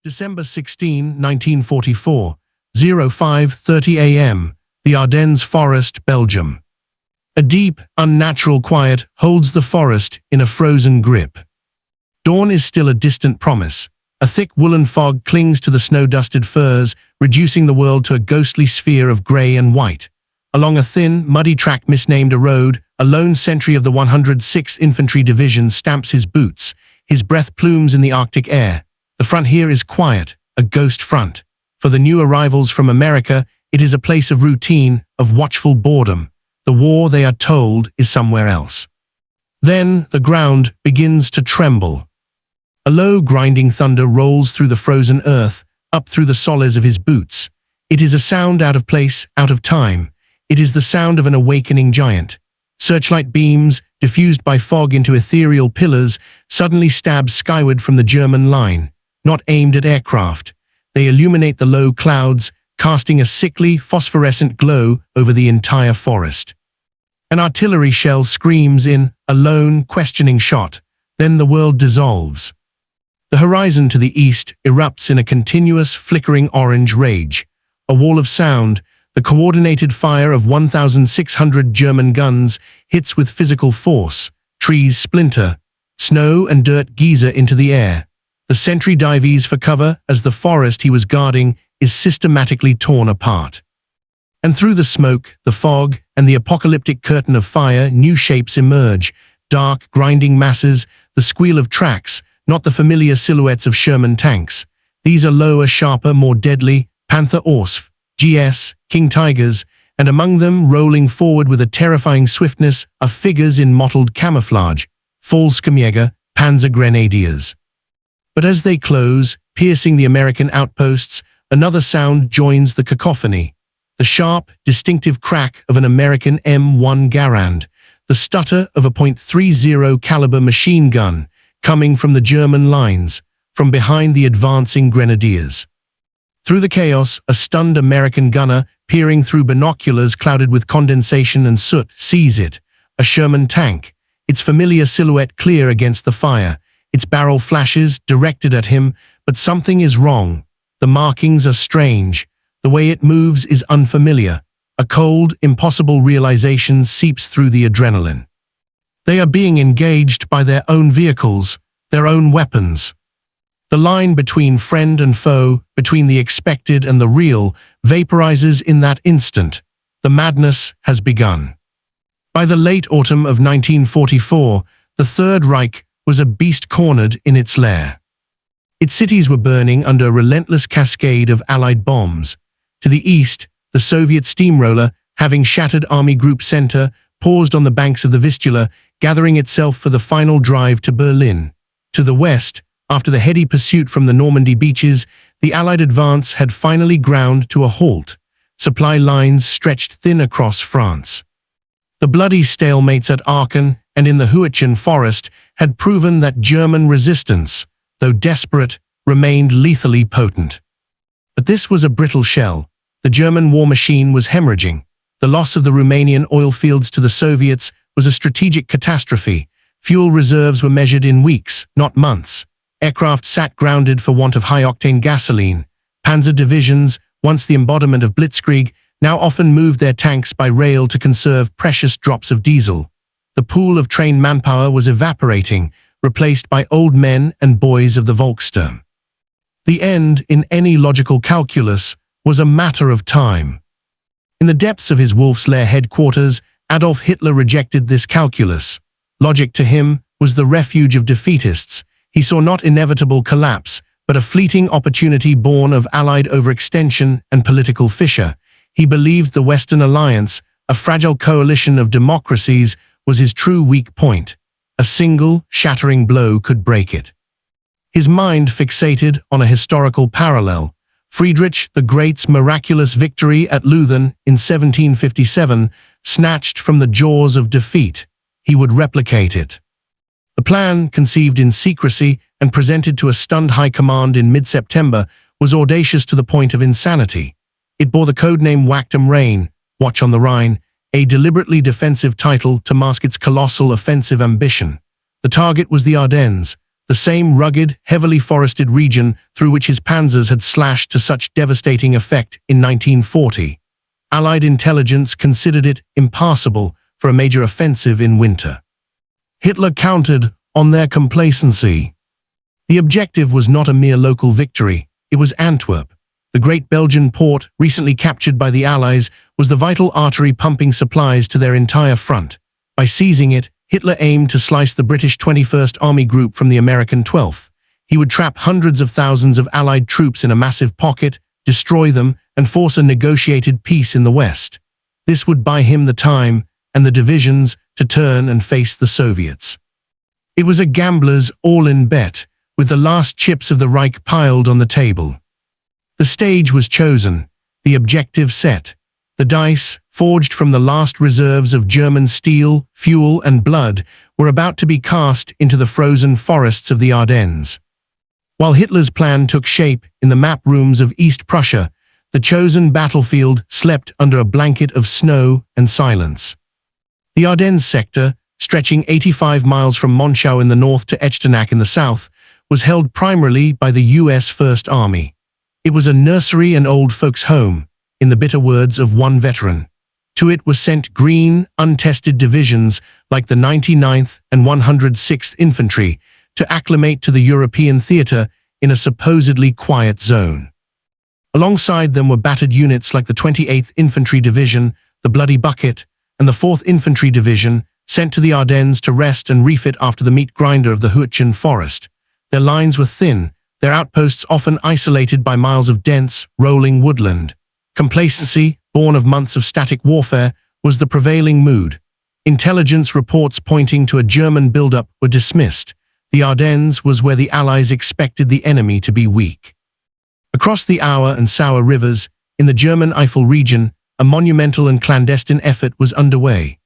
December 16, 1944, 05:30 a.m., the Ardennes Forest, Belgium. A deep, unnatural quiet holds the forest in a frozen grip. Dawn is still a distant promise. A thick woolen fog clings to the snow-dusted firs, reducing the world to a ghostly sphere of grey and white. Along a thin, muddy track misnamed a road, a lone sentry of the 106th Infantry Division stamps his boots, his breath plumes in the Arctic air. The front here is quiet, a ghost front. For the new arrivals from America, it is a place of routine, of watchful boredom. The war, they are told, is somewhere else. Then the ground begins to tremble. A low, grinding thunder rolls through the frozen earth, up through the soles of his boots. It is a sound out of place, out of time. It is the sound of an awakening giant. Searchlight beams, diffused by fog into ethereal pillars, suddenly stab skyward from the German line. Not aimed at aircraft. They illuminate the low clouds, casting a sickly, phosphorescent glow over the entire forest. An artillery shell screams in a lone, questioning shot. Then the world dissolves. The horizon to the east erupts in a continuous, flickering orange rage. A wall of sound, the coordinated fire of 1,600 German guns, hits with physical force. Trees splinter. Snow and dirt geyser into the air. The sentry dives for cover as the forest he was guarding is systematically torn apart. And through the smoke, the fog, and the apocalyptic curtain of fire, new shapes emerge. Dark, grinding masses, the squeal of tracks, not the familiar silhouettes of Sherman tanks. These are lower, sharper, more deadly, Panther Orsf, GS, King Tigers, and among them, rolling forward with a terrifying swiftness, are figures in mottled camouflage, Fallschirmjäger, Panzer Grenadiers. But as they close, piercing the American outposts, another sound joins the cacophony. The sharp, distinctive crack of an American M1 Garand, the stutter of a .30 caliber machine gun, coming from the German lines, from behind the advancing grenadiers. Through the chaos, a stunned American gunner, peering through binoculars clouded with condensation and soot, sees it, a Sherman tank, its familiar silhouette clear against the fire. Its barrel flashes, directed at him, but something is wrong. The markings are strange. The way it moves is unfamiliar. A cold, impossible realization seeps through the adrenaline. They are being engaged by their own vehicles, their own weapons. The line between friend and foe, between the expected and the real, vaporizes in that instant. The madness has begun. By the late autumn of 1944, the Third Reich was a beast cornered in its lair. Its cities were burning under a relentless cascade of Allied bombs. To the east, the Soviet steamroller, having shattered Army Group Center, paused on the banks of the Vistula, gathering itself for the final drive to Berlin. To the west, after the heady pursuit from the Normandy beaches, the Allied advance had finally ground to a halt. Supply lines stretched thin across France. The bloody stalemates at Aachen and in the Huichen Forest had proven that German resistance, though desperate, remained lethally potent. But this was a brittle shell. The German war machine was hemorrhaging. The loss of the Romanian oil fields to the Soviets was a strategic catastrophe. Fuel reserves were measured in weeks, not months. Aircraft sat grounded for want of high-octane gasoline. Panzer divisions, once the embodiment of blitzkrieg, now often moved their tanks by rail to conserve precious drops of diesel. The pool of trained manpower was evaporating, replaced by old men and boys of the Volkssturm. The end, in any logical calculus, was a matter of time. In the depths of his Wolf's Lair headquarters, Adolf Hitler rejected this calculus. Logic to him was the refuge of defeatists. He saw not inevitable collapse, but a fleeting opportunity born of Allied overextension and political fissure. He believed the Western Alliance, a fragile coalition of democracies, was his true weak point. A single, shattering blow could break it. His mind fixated on a historical parallel. Friedrich the Great's miraculous victory at Leuthen in 1757, snatched from the jaws of defeat. He would replicate it. The plan, conceived in secrecy and presented to a stunned high command in mid-September, was audacious to the point of insanity. It bore the codename Wacht am Rhein, Watch on the Rhine, a deliberately defensive title to mask its colossal offensive ambition. The target was the Ardennes, the same rugged, heavily forested region through which his panzers had slashed to such devastating effect in 1940. Allied intelligence considered it impassable for a major offensive in winter. Hitler countered on their complacency. The objective was not a mere local victory, it was Antwerp. The great Belgian port, recently captured by the Allies, was the vital artery pumping supplies to their entire front. By seizing it, Hitler aimed to slice the British 21st Army Group from the American 12th. He would trap hundreds of thousands of Allied troops in a massive pocket, destroy them, and force a negotiated peace in the West. This would buy him the time and the divisions to turn and face the Soviets. It was a gambler's all-in bet, with the last chips of the Reich piled on the table. The stage was chosen, the objective set. The dice, forged from the last reserves of German steel, fuel, and blood, were about to be cast into the frozen forests of the Ardennes. While Hitler's plan took shape in the map rooms of East Prussia, the chosen battlefield slept under a blanket of snow and silence. The Ardennes sector, stretching 85 miles from Monschau in the north to Echternach in the south, was held primarily by the U.S. First Army. It was a nursery and old folks' home, in the bitter words of one veteran. To it were sent green, untested divisions like the 99th and 106th Infantry to acclimate to the European theatre in a supposedly quiet zone. Alongside them were battered units like the 28th Infantry Division, the Bloody Bucket, and the 4th Infantry Division, sent to the Ardennes to rest and refit after the meat grinder of the Ardennes Forest. Their lines were thin, their outposts often isolated by miles of dense, rolling woodland. Complacency, born of months of static warfare, was the prevailing mood. Intelligence reports pointing to a German buildup were dismissed. The Ardennes was where the Allies expected the enemy to be weak. Across the Aue and Sauer rivers, in the German Eifel region, a monumental and clandestine effort was underway.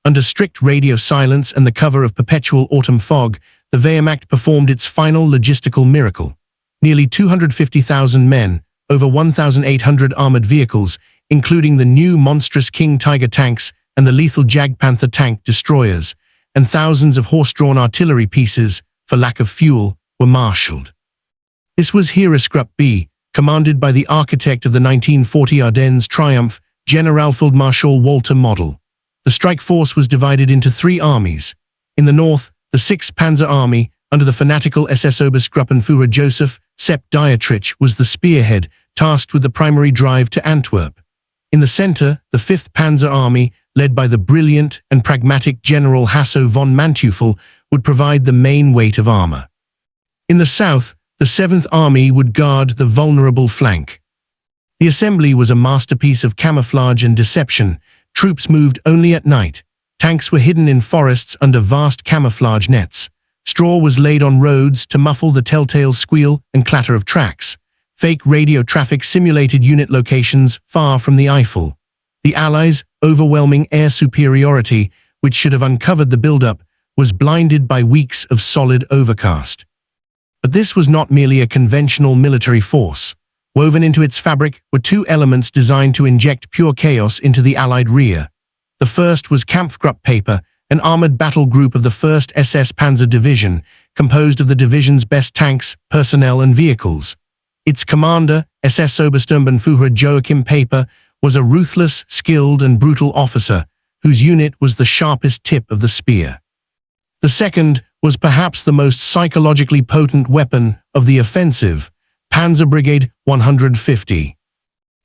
Under strict radio silence and the cover of perpetual autumn fog, the Wehrmacht performed its final logistical miracle. Nearly 250,000 men, over 1,800 armored vehicles, including the new monstrous King Tiger tanks and the lethal Jagdpanther tank destroyers, and thousands of horse-drawn artillery pieces, for lack of fuel, were marshaled. This was Heeresgruppe B, commanded by the architect of the 1940 Ardennes triumph, Generalfeldmarschall Walter Model. The strike force was divided into three armies. In the north, the 6th Panzer Army, under the fanatical SS Obergruppenführer Joseph Sepp Dietrich, was the spearhead, tasked with the primary drive to Antwerp. In the center, the 5th Panzer Army, led by the brilliant and pragmatic General Hasso von Manteuffel, would provide the main weight of armor. In the south, the 7th Army would guard the vulnerable flank. The assembly was a masterpiece of camouflage and deception. Troops moved only at night. Tanks were hidden in forests under vast camouflage nets. Straw was laid on roads to muffle the telltale squeal and clatter of tracks. Fake radio traffic simulated unit locations far from the Eifel. The Allies' overwhelming air superiority, which should have uncovered the buildup, was blinded by weeks of solid overcast. But this was not merely a conventional military force. Woven into its fabric were two elements designed to inject pure chaos into the Allied rear. The first was Kampfgruppe Paper, an armored battle group of the 1st SS Panzer Division, composed of the division's best tanks, personnel, and vehicles. Its commander, SS Obersturmbannführer Joachim Paper, was a ruthless, skilled, and brutal officer, whose unit was the sharpest tip of the spear. The second was perhaps the most psychologically potent weapon of the offensive, Panzer Brigade 150.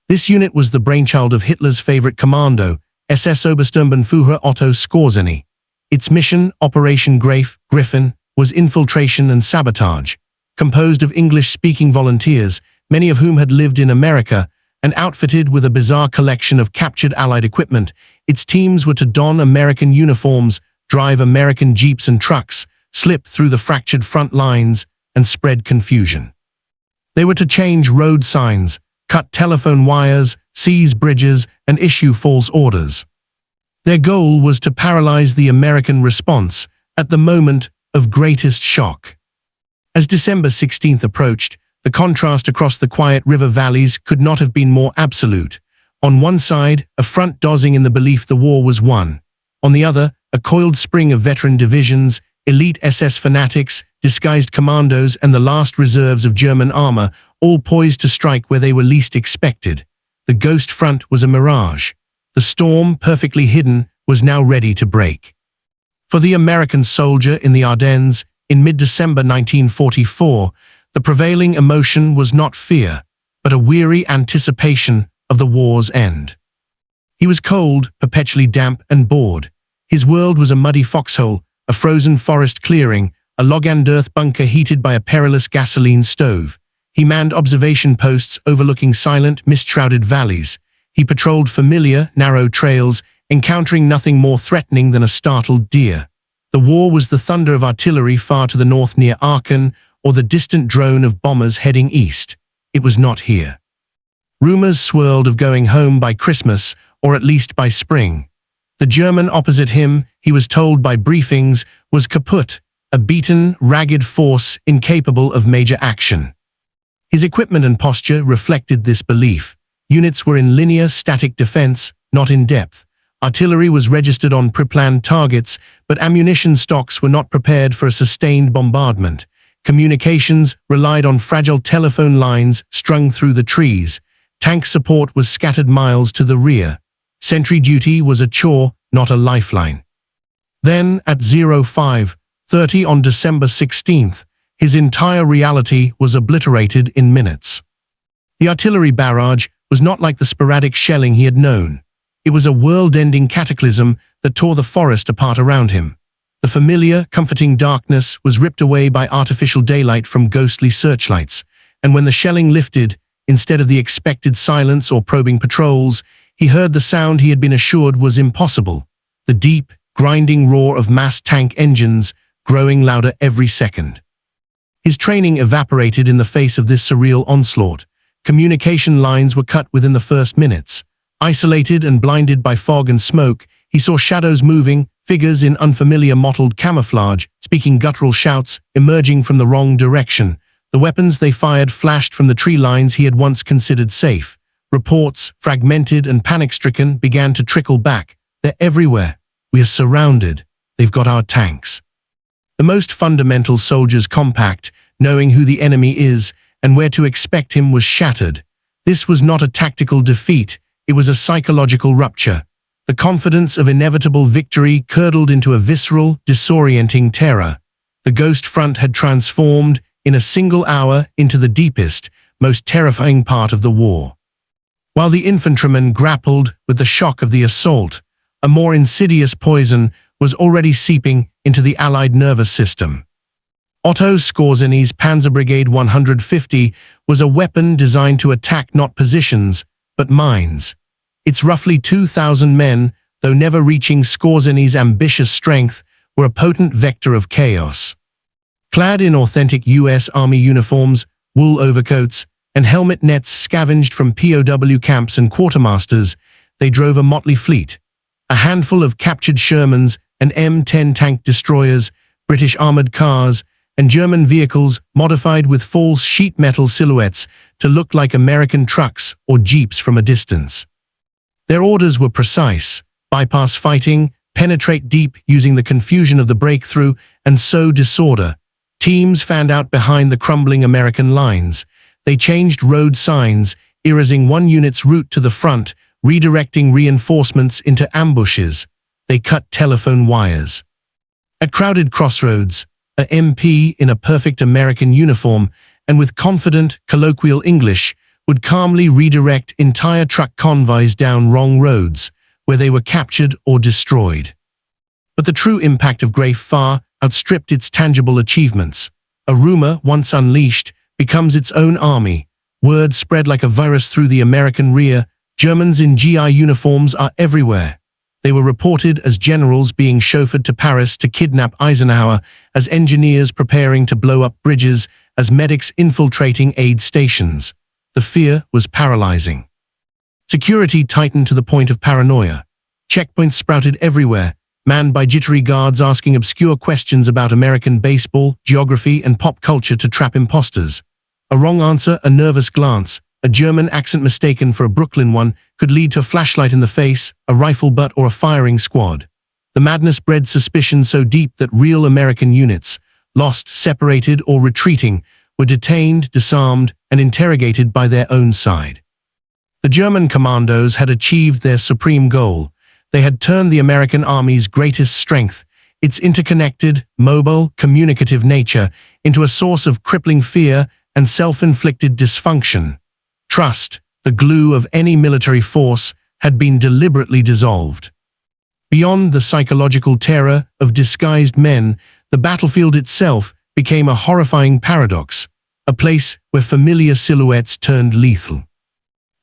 This unit was the brainchild of Hitler's favorite commando, SS Obersturmbannführer Otto Skorzeny. Its mission, Operation Greif, Griffin, was infiltration and sabotage. Composed of English-speaking volunteers, many of whom had lived in America, and outfitted with a bizarre collection of captured Allied equipment, its teams were to don American uniforms, drive American jeeps and trucks, slip through the fractured front lines, and spread confusion. They were to change road signs, cut telephone wires, seize bridges, and issue false orders. Their goal was to paralyze the American response at the moment of greatest shock. As December 16th approached, the contrast across the quiet river valleys could not have been more absolute. On one side, a front dozing in the belief the war was won. On the other, a coiled spring of veteran divisions, elite SS fanatics, disguised commandos, and the last reserves of German armor, all poised to strike where they were least expected. The ghost front was a mirage. The storm, perfectly hidden, was now ready to break. For the American soldier in the Ardennes, in mid-December 1944, the prevailing emotion was not fear, but a weary anticipation of the war's end. He was cold, perpetually damp, and bored. His world was a muddy foxhole, a frozen forest clearing, a log-and-earth bunker heated by a perilous gasoline stove. He manned observation posts overlooking silent, mist-shrouded valleys. He patrolled familiar, narrow trails, encountering nothing more threatening than a startled deer. The war was the thunder of artillery far to the north near Aachen, or the distant drone of bombers heading east. It was not here. Rumors swirled of going home by Christmas, or at least by spring. The German opposite him, he was told by briefings, was kaput, a beaten, ragged force incapable of major action. His equipment and posture reflected this belief. Units were in linear, static defense, not in depth. Artillery was registered on pre-planned targets, but ammunition stocks were not prepared for a sustained bombardment. Communications relied on fragile telephone lines strung through the trees. Tank support was scattered miles to the rear. Sentry duty was a chore, not a lifeline. Then, at 05:30 on December 16th, his entire reality was obliterated in minutes. The artillery barrage was not like the sporadic shelling he had known. It was a world-ending cataclysm that tore the forest apart around him. The familiar, comforting darkness was ripped away by artificial daylight from ghostly searchlights, and when the shelling lifted, instead of the expected silence or probing patrols, he heard the sound he had been assured was impossible, the deep, grinding roar of massed tank engines, growing louder every second. His training evaporated in the face of this surreal onslaught. Communication lines were cut within the first minutes. Isolated and blinded by fog and smoke, he saw shadows moving, figures in unfamiliar mottled camouflage, speaking guttural shouts, emerging from the wrong direction. The weapons they fired flashed from the tree lines he had once considered safe. Reports, fragmented and panic-stricken, began to trickle back. They're everywhere. We are surrounded. They've got our tanks. The most fundamental soldier's compact, knowing who the enemy is and where to expect him, was shattered. This was not a tactical defeat. It was a psychological rupture. The confidence of inevitable victory curdled into a visceral, disorienting terror. The ghost front had transformed, in a single hour, into the deepest, most terrifying part of the war. While the infantrymen grappled with the shock of the assault, a more insidious poison was already seeping into the Allied nervous system. Otto Skorzeny's Panzer Brigade 150 was a weapon designed to attack not positions, but minds. Its roughly 2,000 men, though never reaching Skorzeny's ambitious strength, were a potent vector of chaos. Clad in authentic U.S. Army uniforms, wool overcoats, and helmet nets scavenged from POW camps and quartermasters, they drove a motley fleet. A handful of captured Shermans and M10 tank destroyers, British armored cars, and German vehicles modified with false sheet metal silhouettes to look like American trucks or jeeps from a distance. Their orders were precise: bypass fighting, penetrate deep using the confusion of the breakthrough, and sow disorder. Teams fanned out behind the crumbling American lines. They changed road signs, erasing one unit's route to the front, redirecting reinforcements into ambushes. They cut telephone wires. At crowded crossroads, a MP in a perfect American uniform and with confident, colloquial English would calmly redirect entire truck convoys down wrong roads, where they were captured or destroyed. But the true impact of Greif far outstripped its tangible achievements. A rumor, once unleashed, becomes its own army. Word spread like a virus through the American rear. Germans in GI uniforms are everywhere. They were reported as generals being chauffeured to Paris to kidnap Eisenhower, as engineers preparing to blow up bridges, as medics infiltrating aid stations. The fear was paralyzing. Security tightened to the point of paranoia. Checkpoints sprouted everywhere, manned by jittery guards asking obscure questions about American baseball, geography, and pop culture to trap imposters. A wrong answer, a nervous glance, a German accent mistaken for a Brooklyn one, could lead to a flashlight in the face, a rifle butt, or a firing squad. The madness bred suspicion so deep that real American units, lost, separated, or retreating, were detained, disarmed, and interrogated by their own side. The German commandos had achieved their supreme goal. They had turned the American army's greatest strength, its interconnected, mobile, communicative nature, into a source of crippling fear and self-inflicted dysfunction. Trust, the glue of any military force, had been deliberately dissolved. Beyond the psychological terror of disguised men, the battlefield itself became a horrifying paradox, a place where familiar silhouettes turned lethal.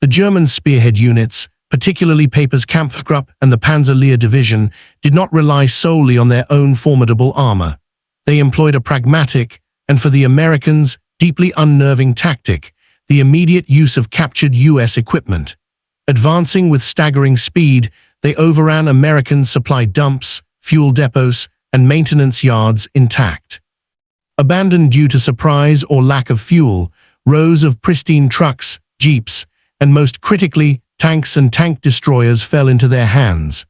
The German spearhead units, particularly Paper's Kampfgruppe and the Panzer-Lehr Division, did not rely solely on their own formidable armor. They employed a pragmatic, and for the Americans, deeply unnerving tactic, the immediate use of captured U.S. equipment. Advancing with staggering speed, they overran American supply dumps, fuel depots, and maintenance yards intact. Abandoned due to surprise or lack of fuel, rows of pristine trucks, jeeps, and most critically, tanks and tank destroyers fell into their hands.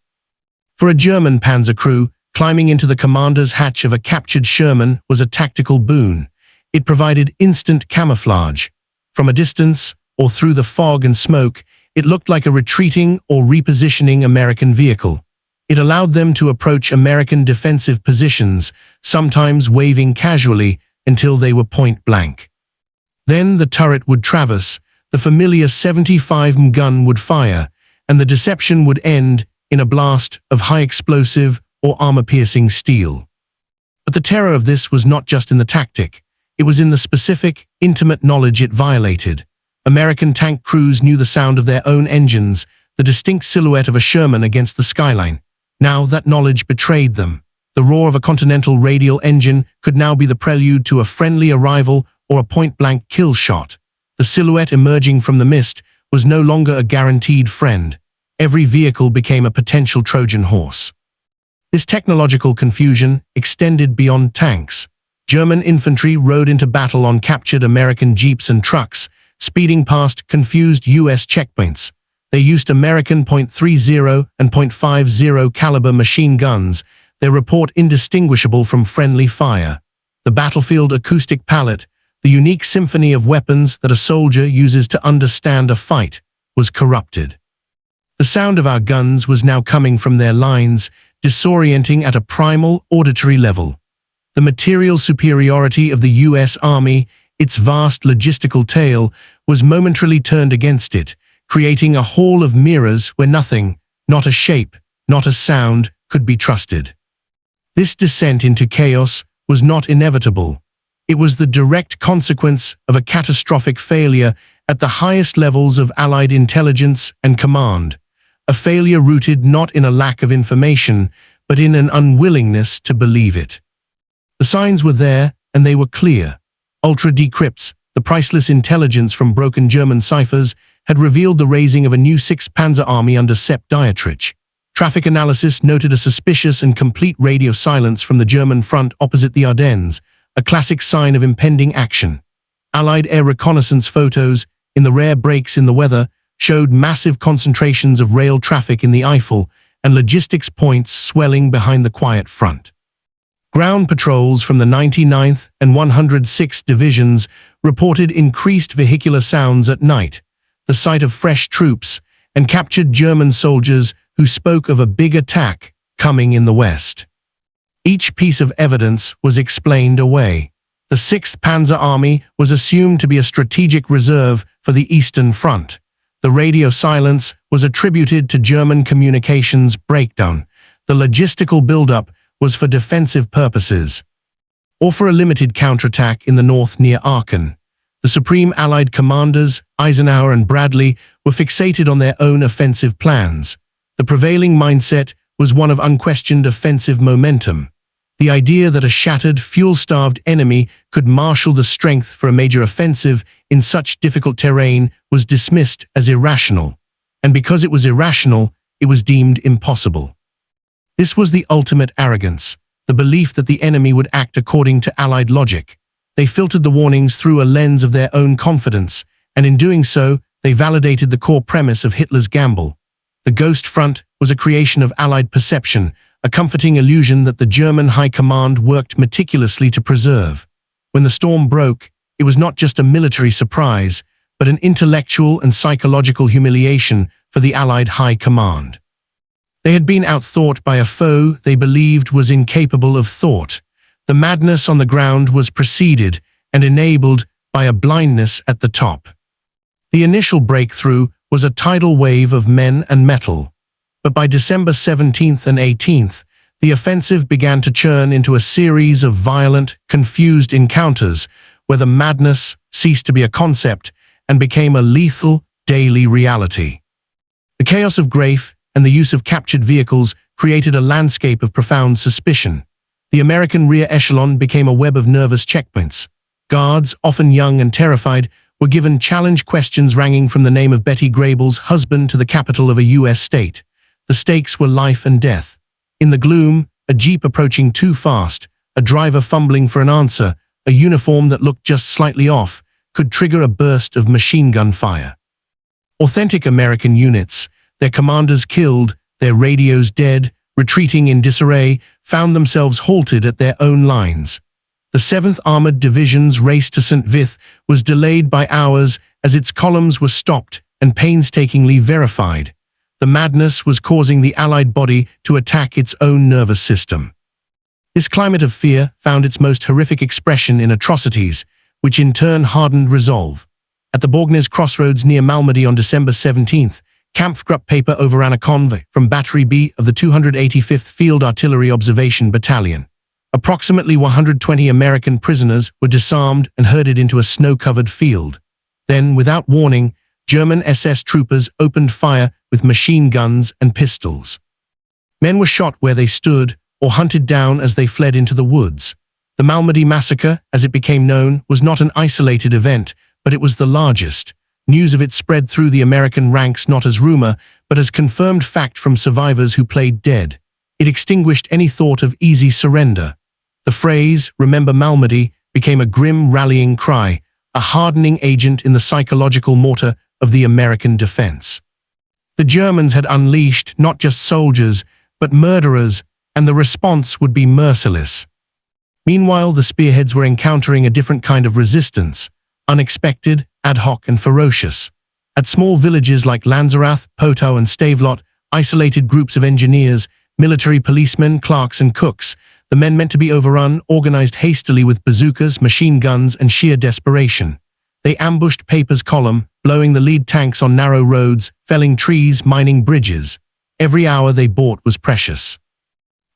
For a German panzer crew, climbing into the commander's hatch of a captured Sherman was a tactical boon. It provided instant camouflage. From a distance, or through the fog and smoke, it looked like a retreating or repositioning American vehicle. It allowed them to approach American defensive positions, sometimes waving casually until they were point blank. Then the turret would traverse, the familiar 75 gun would fire, and the deception would end in a blast of high-explosive or armor-piercing steel. But the terror of this was not just in the tactic. It was in the specific, intimate knowledge it violated. American tank crews knew the sound of their own engines, the distinct silhouette of a Sherman against the skyline. Now that knowledge betrayed them. The roar of a Continental radial engine could now be the prelude to a friendly arrival or a point-blank kill shot. The silhouette emerging from the mist was no longer a guaranteed friend. Every vehicle became a potential Trojan horse. This technological confusion extended beyond tanks. German infantry rode into battle on captured American jeeps and trucks, speeding past confused U.S. checkpoints. They used American .30 and .50 caliber machine guns, their report indistinguishable from friendly fire. The battlefield acoustic palette, the unique symphony of weapons that a soldier uses to understand a fight, was corrupted. The sound of our guns was now coming from their lines, disorienting at a primal, auditory level. The material superiority of the U.S. Army, its vast logistical tail, was momentarily turned against it, creating a hall of mirrors where nothing, not a shape, not a sound, could be trusted. This descent into chaos was not inevitable. It was the direct consequence of a catastrophic failure at the highest levels of Allied intelligence and command, a failure rooted not in a lack of information, but in an unwillingness to believe it. The signs were there, and they were clear. Ultra-decrypts, the priceless intelligence from broken German ciphers, had revealed the raising of a new 6th Panzer Army under Sepp Dietrich. Traffic analysis noted a suspicious and complete radio silence from the German front opposite the Ardennes, a classic sign of impending action. Allied air reconnaissance photos, in the rare breaks in the weather, showed massive concentrations of rail traffic in the Eifel and logistics points swelling behind the quiet front. Ground patrols from the 99th and 106th Divisions reported increased vehicular sounds at night, the sight of fresh troops, and captured German soldiers who spoke of a big attack coming in the west. Each piece of evidence was explained away. The 6th Panzer Army was assumed to be a strategic reserve for the Eastern Front. The radio silence was attributed to German communications breakdown. The logistical buildup was for defensive purposes, or for a limited counterattack in the north near Aachen. The Supreme Allied commanders, Eisenhower and Bradley, were fixated on their own offensive plans. The prevailing mindset was one of unquestioned offensive momentum. The idea that a shattered, fuel-starved enemy could marshal the strength for a major offensive in such difficult terrain was dismissed as irrational, and because it was irrational, it was deemed impossible. This was the ultimate arrogance, the belief that the enemy would act according to Allied logic. They filtered the warnings through a lens of their own confidence, and in doing so, they validated the core premise of Hitler's gamble. The Ghost Front was a creation of Allied perception, a comforting illusion that the German High Command worked meticulously to preserve. When the storm broke, it was not just a military surprise, but an intellectual and psychological humiliation for the Allied High Command. They had been outthought by a foe they believed was incapable of thought. The madness on the ground was preceded and enabled by a blindness at the top. The initial breakthrough was a tidal wave of men and metal. But by December 17th and 18th, the offensive began to churn into a series of violent, confused encounters where the madness ceased to be a concept and became a lethal, daily reality. The chaos of Greif and the use of captured vehicles created a landscape of profound suspicion. The American rear echelon became a web of nervous checkpoints. Guards, often young and terrified, were given challenge questions ranging from the name of Betty Grable's husband to the capital of a U.S. state. The stakes were life and death. In the gloom, a jeep approaching too fast, a driver fumbling for an answer, a uniform that looked just slightly off, could trigger a burst of machine gun fire. Authentic American units, their commanders killed, their radios dead, retreating in disarray, found themselves halted at their own lines. The 7th Armored Division's race to St. Vith was delayed by hours as its columns were stopped and painstakingly verified. The madness was causing the Allied body to attack its own nervous system. This climate of fear found its most horrific expression in atrocities, which in turn hardened resolve. At the Borgnes crossroads near Malmedy on December 17th, Kampfgruppe paper overran a convoy from Battery B of the 285th Field Artillery Observation Battalion. Approximately 120 American prisoners were disarmed and herded into a snow-covered field. Then, without warning, German SS troopers opened fire with machine guns and pistols. Men were shot where they stood or hunted down as they fled into the woods. The Malmedy massacre, as it became known, was not an isolated event, but it was the largest. News of it spread through the American ranks not as rumor, but as confirmed fact from survivors who played dead. It extinguished any thought of easy surrender. The phrase, "Remember Malmedy," became a grim rallying cry, a hardening agent in the psychological mortar of the American defense. The Germans had unleashed not just soldiers, but murderers, and the response would be merciless. Meanwhile, the spearheads were encountering a different kind of resistance, unexpected, ad hoc, and ferocious. At small villages like Lanzerath, Potow, and Stavelot, isolated groups of engineers, military policemen, clerks, and cooks, the men meant to be overrun, organized hastily with bazookas, machine guns, and sheer desperation. They ambushed Paper's column, blowing the lead tanks on narrow roads, felling trees, mining bridges. Every hour they bought was precious.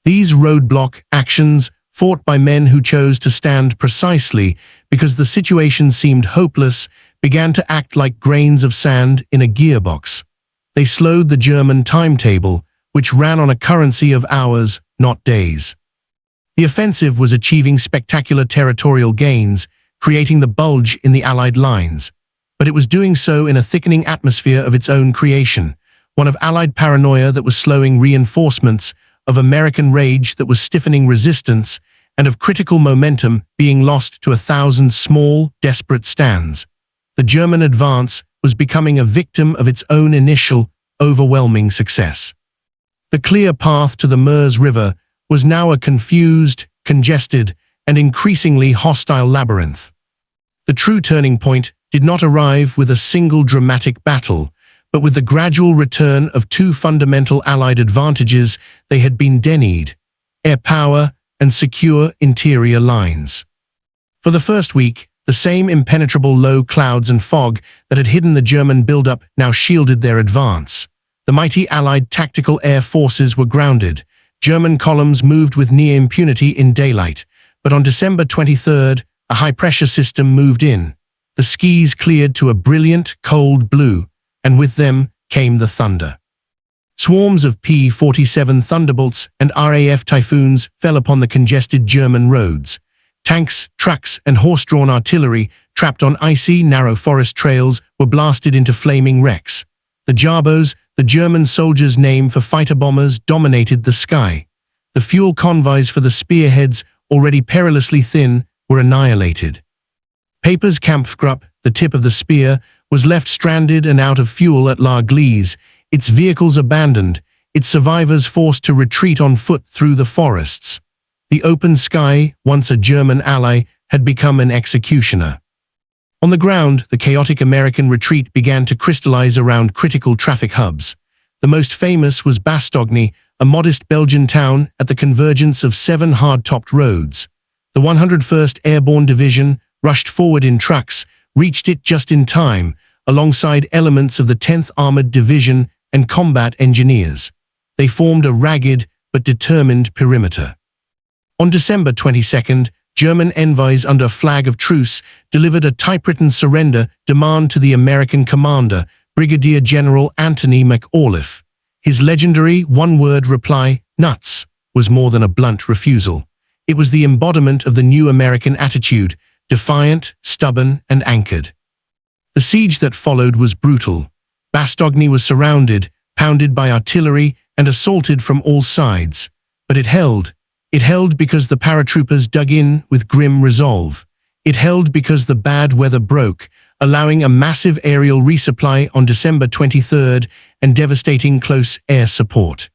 These roadblock actions, fought by men who chose to stand precisely because the situation seemed hopeless, began to act like grains of sand in a gearbox. They slowed the German timetable, which ran on a currency of hours, not days. The offensive was achieving spectacular territorial gains, creating the bulge in the Allied lines. But it was doing so in a thickening atmosphere of its own creation, one of Allied paranoia that was slowing reinforcements, of American rage that was stiffening resistance, and of critical momentum being lost to 1,000 small, desperate stands. The German advance was becoming a victim of its own initial, overwhelming success. The clear path to the Meuse River was now a confused, congested, and increasingly hostile labyrinth. The true turning point did not arrive with a single dramatic battle, but with the gradual return of two fundamental Allied advantages they had been denied: air power and secure interior lines. For the first week, the same impenetrable low clouds and fog that had hidden the German buildup now shielded their advance. The mighty Allied tactical air forces were grounded. German columns moved with near impunity in daylight, but on December 23rd, a high-pressure system moved in. The skies cleared to a brilliant, cold blue, and with them came the thunder. Swarms of P-47 Thunderbolts and RAF Typhoons fell upon the congested German roads. Tanks, trucks, and horse-drawn artillery, trapped on icy, narrow forest trails, were blasted into flaming wrecks. The Jabos, the German soldiers' name for fighter bombers, dominated the sky. The fuel convoys for the spearheads, already perilously thin, were annihilated. Paper's Kampfgruppe, the tip of the spear, was left stranded and out of fuel at La Gleize, its vehicles abandoned, its survivors forced to retreat on foot through the forests. The open sky, once a German ally, had become an executioner. On the ground, the chaotic American retreat began to crystallize around critical traffic hubs. The most famous was Bastogne, a modest Belgian town at the convergence of 7 hard-topped roads. The 101st Airborne Division, rushed forward in trucks, reached it just in time, alongside elements of the 10th Armored Division and combat engineers. They formed a ragged but determined perimeter. On December 22nd, German envoys under a flag of truce delivered a typewritten surrender demand to the American commander, Brigadier General Anthony McAuliffe. His legendary one-word reply, "Nuts," was more than a blunt refusal. It was the embodiment of the new American attitude, defiant, stubborn, and anchored. The siege that followed was brutal. Bastogne was surrounded, pounded by artillery, and assaulted from all sides. But it held. It held because the paratroopers dug in with grim resolve. It held because the bad weather broke, allowing a massive aerial resupply on December 23rd and devastating close air support.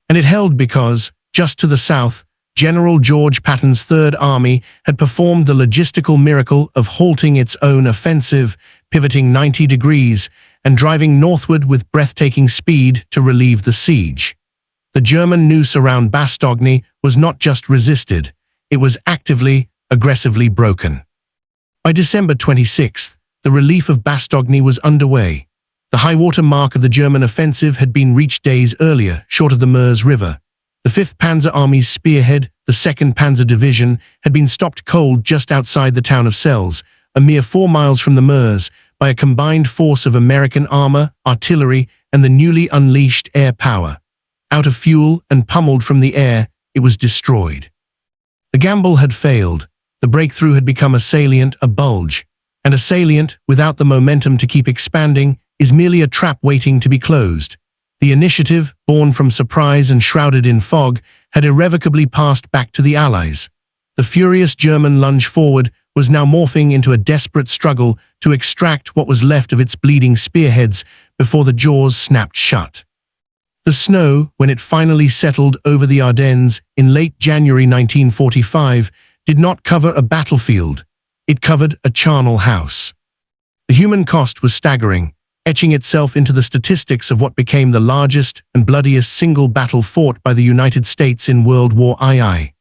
And it held because, just to the south, General George Patton's Third Army had performed the logistical miracle of halting its own offensive, pivoting 90 degrees, and driving northward with breathtaking speed to relieve the siege. The German noose around Bastogne was not just resisted, it was actively, aggressively broken. By December 26th, the relief of Bastogne was underway. The high-water mark of the German offensive had been reached days earlier, short of the Meuse River. The 5th Panzer Army's spearhead, the 2nd Panzer Division, had been stopped cold just outside the town of Celles, a mere 4 miles from the Meuse, by a combined force of American armor, artillery, and the newly unleashed air power. Out of fuel and pummeled from the air, it was destroyed. The gamble had failed. The breakthrough had become a salient, a bulge. And a salient, without the momentum to keep expanding, is merely a trap waiting to be closed. The initiative, born from surprise and shrouded in fog, had irrevocably passed back to the Allies. The furious German lunge forward was now morphing into a desperate struggle to extract what was left of its bleeding spearheads before the jaws snapped shut. The snow, when it finally settled over the Ardennes in late January 1945, did not cover a battlefield. It covered a charnel house. The human cost was staggering, etching itself into the statistics of what became the largest and bloodiest single battle fought by the United States in World War II.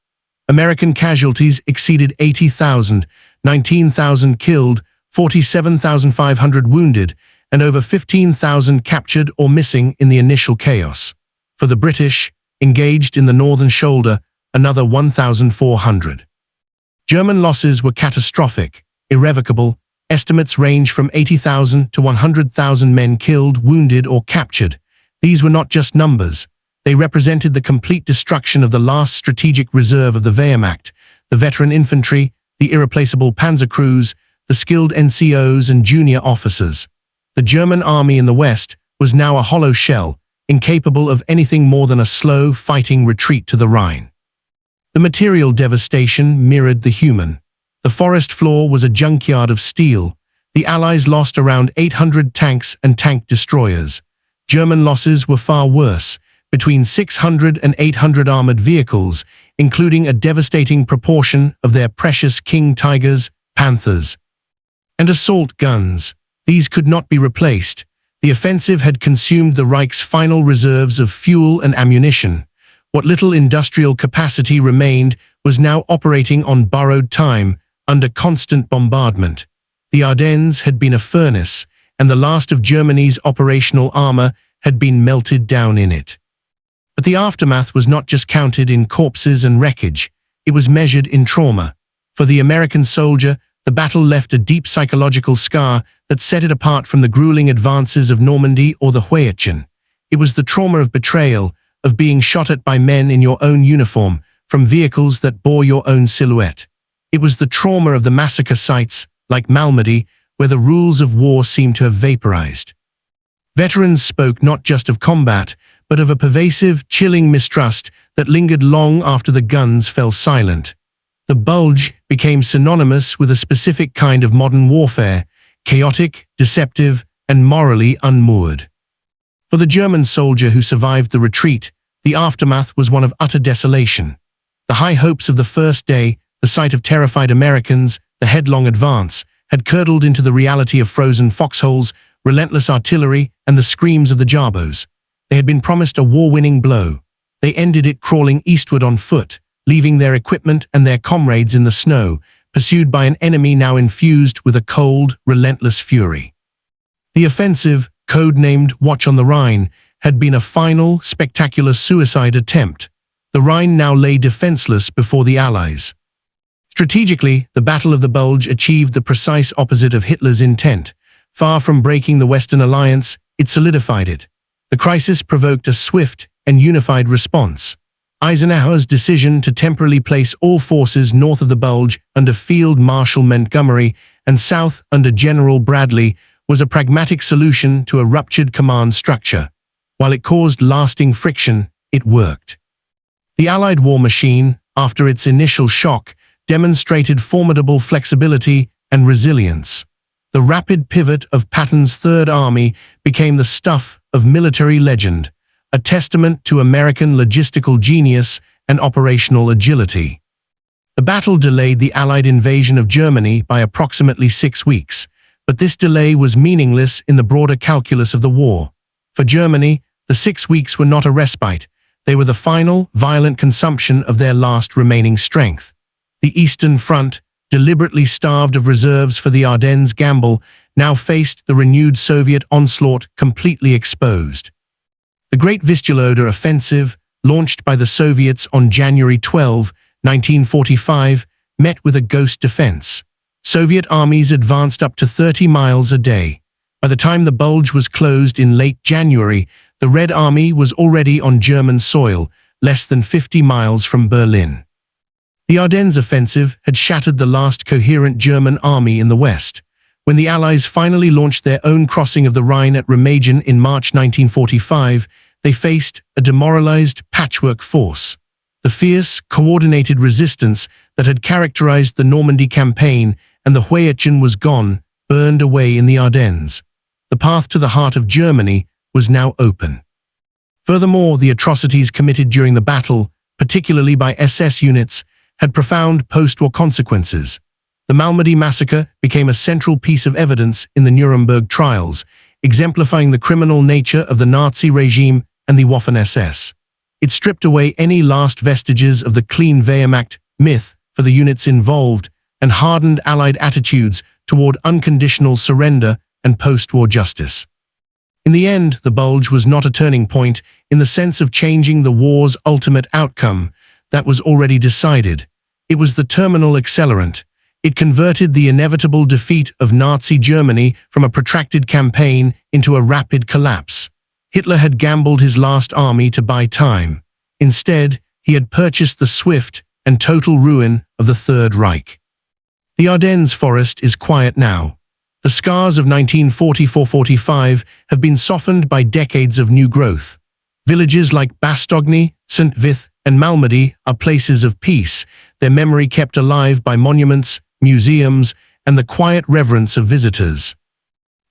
American casualties exceeded 80,000, 19,000 killed, 47,500 wounded, and over 15,000 captured or missing in the initial chaos. For the British, engaged in the northern shoulder, another 1,400. German losses were catastrophic, irrevocable. Estimates range from 80,000 to 100,000 men killed, wounded, or captured. These were not just numbers. They represented the complete destruction of the last strategic reserve of the Wehrmacht, the veteran infantry, the irreplaceable panzer crews, the skilled NCOs and junior officers. The German army in the West was now a hollow shell, incapable of anything more than a slow, fighting retreat to the Rhine. The material devastation mirrored the human. The forest floor was a junkyard of steel. The Allies lost around 800 tanks and tank destroyers. German losses were far worse, between 600 and 800 armored vehicles, including a devastating proportion of their precious King Tigers, Panthers, and assault guns. These could not be replaced. The offensive had consumed the Reich's final reserves of fuel and ammunition. What little industrial capacity remained was now operating on borrowed time, under constant bombardment. The Ardennes had been a furnace, and the last of Germany's operational armor had been melted down in it. But the aftermath was not just counted in corpses and wreckage, it was measured in trauma. For the American soldier, the battle left a deep psychological scar that set it apart from the grueling advances of Normandy or the Huaychin. It was the trauma of betrayal, of being shot at by men in your own uniform, from vehicles that bore your own silhouette. It was the trauma of the massacre sites, like Malmedy, where the rules of war seemed to have vaporized. Veterans spoke not just of combat, but of a pervasive, chilling mistrust that lingered long after the guns fell silent. The Bulge became synonymous with a specific kind of modern warfare, chaotic, deceptive, and morally unmoored. For the German soldier who survived the retreat, the aftermath was one of utter desolation. The high hopes of the first day, the sight of terrified Americans, the headlong advance, had curdled into the reality of frozen foxholes, relentless artillery, and the screams of the Jabos. They had been promised a war-winning blow. They ended it crawling eastward on foot, leaving their equipment and their comrades in the snow, pursued by an enemy now infused with a cold, relentless fury. The offensive, codenamed Watch on the Rhine, had been a final, spectacular suicide attempt. The Rhine now lay defenseless before the Allies. Strategically, the Battle of the Bulge achieved the precise opposite of Hitler's intent. Far from breaking the Western Alliance, it solidified it. The crisis provoked a swift and unified response. Eisenhower's decision to temporarily place all forces north of the Bulge under Field Marshal Montgomery and south under General Bradley was a pragmatic solution to a ruptured command structure. While it caused lasting friction, it worked. The Allied war machine, after its initial shock, demonstrated formidable flexibility and resilience. The rapid pivot of Patton's Third Army became the stuff of military legend, a testament to American logistical genius and operational agility. The battle delayed the Allied invasion of Germany by approximately 6 weeks, but this delay was meaningless in the broader calculus of the war. For Germany, the 6 weeks were not a respite. They were the final, violent consumption of their last remaining strength. The Eastern Front, deliberately starved of reserves for the Ardennes gamble, now faced the renewed Soviet onslaught completely exposed. The Great Vistula Offensive, launched by the Soviets on January 12, 1945, met with a ghost defense. Soviet armies advanced up to 30 miles a day. By the time the Bulge was closed in late January, the Red Army was already on German soil, less than 50 miles from Berlin. The Ardennes offensive had shattered the last coherent German army in the West. When the Allies finally launched their own crossing of the Rhine at Remagen in March 1945, they faced a demoralized patchwork force. The fierce, coordinated resistance that had characterized the Normandy campaign and the Hueychen was gone, burned away in the Ardennes. The path to the heart of Germany was now open. Furthermore, the atrocities committed during the battle, particularly by SS units, had profound post-war consequences. The Malmedy massacre became a central piece of evidence in the Nuremberg trials, exemplifying the criminal nature of the Nazi regime and the Waffen-SS. It stripped away any last vestiges of the clean Wehrmacht myth for the units involved and hardened Allied attitudes toward unconditional surrender and post-war justice. In the end, the Bulge was not a turning point in the sense of changing the war's ultimate outcome. That was already decided. It was the terminal accelerant. It converted the inevitable defeat of Nazi Germany from a protracted campaign into a rapid collapse. Hitler had gambled his last army to buy time. Instead, he had purchased the swift and total ruin of the Third Reich. The Ardennes Forest is quiet now. The scars of 1944-45 have been softened by decades of new growth. Villages like Bastogne, St. Vith, and Malmedy are places of peace, their memory kept alive by monuments, museums, and the quiet reverence of visitors.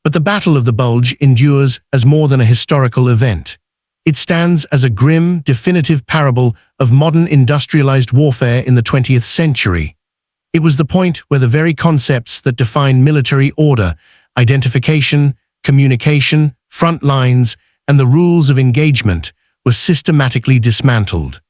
But the Battle of the Bulge endures as more than a historical event. It stands as a grim, definitive parable of modern industrialized warfare in the 20th century. It was the point where the very concepts that define military order, identification, communication, front lines, and the rules of engagement were systematically dismantled.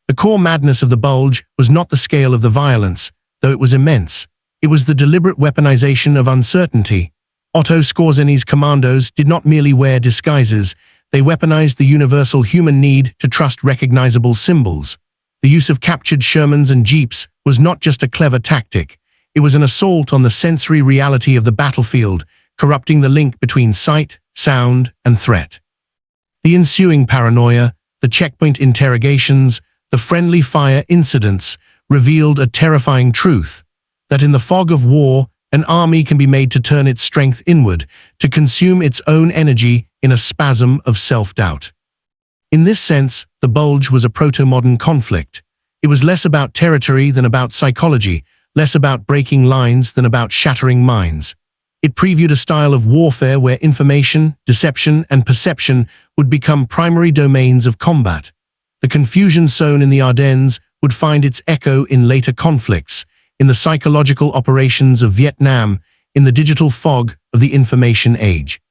The core madness of the Bulge was not the scale of the violence, though it was immense. It was the deliberate weaponization of uncertainty. Otto Skorzeny's commandos did not merely wear disguises, they weaponized the universal human need to trust recognizable symbols. The use of captured Shermans and jeeps was not just a clever tactic, it was an assault on the sensory reality of the battlefield, corrupting the link between sight, sound, and threat. The ensuing paranoia, the checkpoint interrogations, the friendly fire incidents revealed a terrifying truth, that in the fog of war, an army can be made to turn its strength inward, to consume its own energy in a spasm of self-doubt. In this sense, the Bulge was a proto-modern conflict. It was less about territory than about psychology, less about breaking lines than about shattering minds. It previewed a style of warfare where information, deception, and perception would become primary domains of combat. The confusion sown in the Ardennes would find its echo in later conflicts, in the psychological operations of Vietnam, in the digital fog of the information age.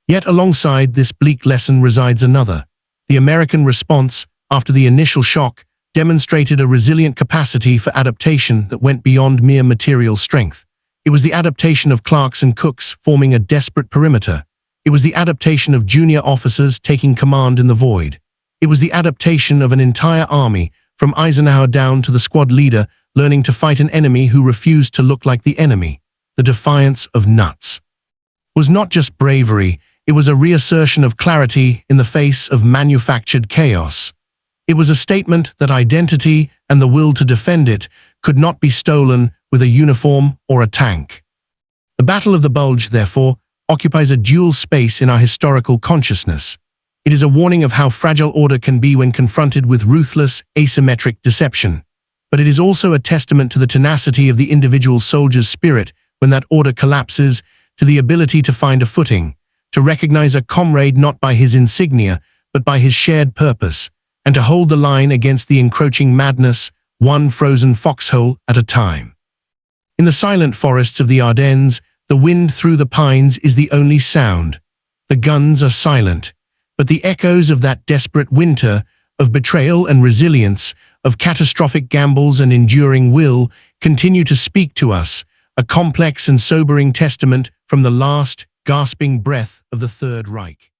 Yet alongside this bleak lesson resides another. The American response, after the initial shock, demonstrated a resilient capacity for adaptation that went beyond mere material strength. It was the adaptation of clerks and cooks forming a desperate perimeter. It was the adaptation of junior officers taking command in the void. It was the adaptation of an entire army, from Eisenhower down to the squad leader, learning to fight an enemy who refused to look like the enemy. The defiance of nuts was not just bravery, it was a reassertion of clarity in the face of manufactured chaos. It was a statement that identity and the will to defend it could not be stolen with a uniform or a tank. The Battle of the Bulge, therefore, occupies a dual space in our historical consciousness. It is a warning of how fragile order can be when confronted with ruthless, asymmetric deception. But it is also a testament to the tenacity of the individual soldier's spirit when that order collapses, to the ability to find a footing, to recognize a comrade not by his insignia, but by his shared purpose, and to hold the line against the encroaching madness, one frozen foxhole at a time. In the silent forests of the Ardennes, the wind through the pines is the only sound. The guns are silent, but the echoes of that desperate winter, of betrayal and resilience, of catastrophic gambles and enduring will, continue to speak to us, a complex and sobering testament from the last, gasping breath of the Third Reich.